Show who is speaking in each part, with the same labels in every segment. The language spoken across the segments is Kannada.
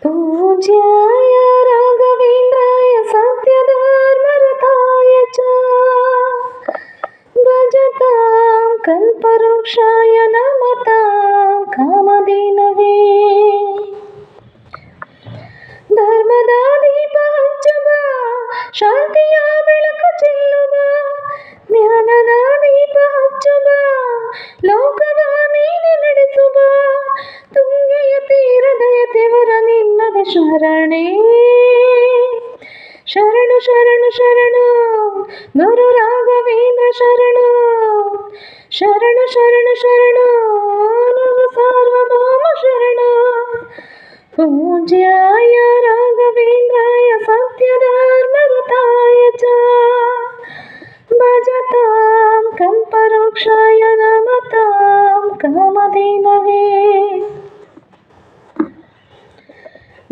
Speaker 1: पूज्याय राघवेन्द्राय सत्यधर्मरताय च भजतां कल्पवृक्षाय नमतां कामधेनवे ಧರ್ಮದ ದೀಪ ಹಚ್ಚುವ ಶಾಂತಿಯ ಬೆಳಕು ಚೆಲ್ಲುವ ಜ್ಞಾನದ ದೀಪ ಹಚ್ಚುವ ಲೋಕದ ನೀನೆ ನಡೆಸುವ ತುಂಗೆಯ ತೀರದಯ ದೇವರ ನಿನ್ನದ ಶರಣೆ ಶರಣು ಶರಣು ಶರಣು ಗುರು ರಾಘವೇಂದ್ರ ಶರಣು ಶರಣು ಶರಣು ಶರಣು ಸಾರ್ವಭೌಮ ಶರಣು पूज्याय राघवेन्द्राय सत्यधर्मरताय च भजतां कल्पवृक्षाय नमतां कामधेनवे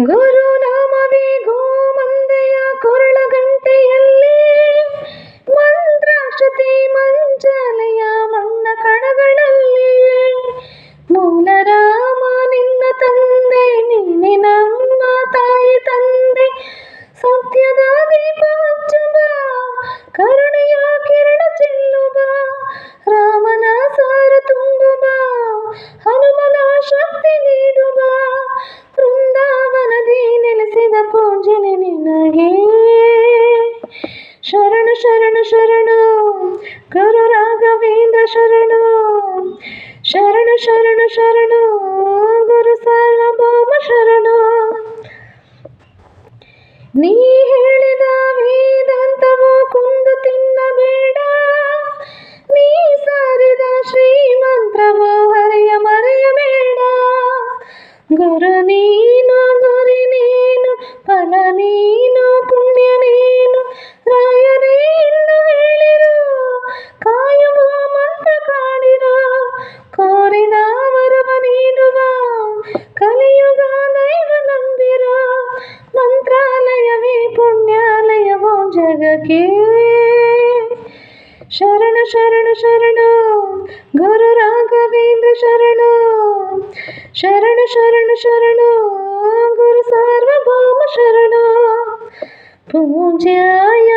Speaker 1: ಗುರುನಾಮವೇ ಗೋಮಂದೆಯ ಕೊರಳ ಗಂಟೆಯಲ್ಲಿ ಮಂತ್ರಾಕ್ಷತೆ ಮಂಚಾಲೆಯ ಮಣ್ಣ ಕಣಗಳಲ್ಲಿ ಮೂಲರಾಮ ನಿನ್ನ ತಂದೆ ನೀನೆ ನಮ್ಮ ತಾಯಿ ತಂದೆ ಸತ್ಯದ ದೀಪ ಹಚ್ಚುವ ಕರುಣೆಯ ಕಿರಣ ಚೆಲ್ಲುವ ರಾಮನ ಸಾರ ತುಂಬುವ ಹನುಮನ ಶಕ್ತಿ ನೀಡುವ ಬೃಂದಾವನದಿ ನೆಲೆಸಿದ ಪೂಜನೆ ನಿನಗೆ ಶರಣು ಶರಣು ಶರಣು ಗುರು ರಾಘವೇಂದ್ರ ಶರಣು ಶರಣು ಶರಣು ಶರಣು ಗುರು ಸಾರ್ವಭೌಮ ಶರಣು ನೀ ಹೇಳಿದ ವೇದಾಂತವು ಕುಂದು ತಿನ್ನಬೇಡ ನೀ ಸಾರಿದ ಶ್ರೀಮಂತ್ರವು ಹರೆಯ ಮರೆಯಬೇಡ ಗುರು ನೀನು ಗುರಿ ನೀನು ಫಲ ನೀನು ಪುಣ್ಯ ನೀನು ರಾಯರೇ ಎಂದು ಹೇಳಿರು ಕಾಯುವ ಮಂತ್ರ ಕಾಡಿರು ಕೋರಿದ ವರವ ನೀಡುವ ಕಲಿಯುಗ ದೈವ ನಂಬಿರ ಮಂತ್ರಾಲಯವೇ ಪುಣ್ಯಾಲಯವೋ ಜಗಕ್ಕೆ ಶರಣು ಶರಣು ಶರಣು ಗುರು ರಾಘವೇಂದ್ರ ಶರಣು ಶರಣು ಶರಣು ಶರಣು ಗುರು ಸಾರ್ವಭೌಮ ಶರಣು पूज्याय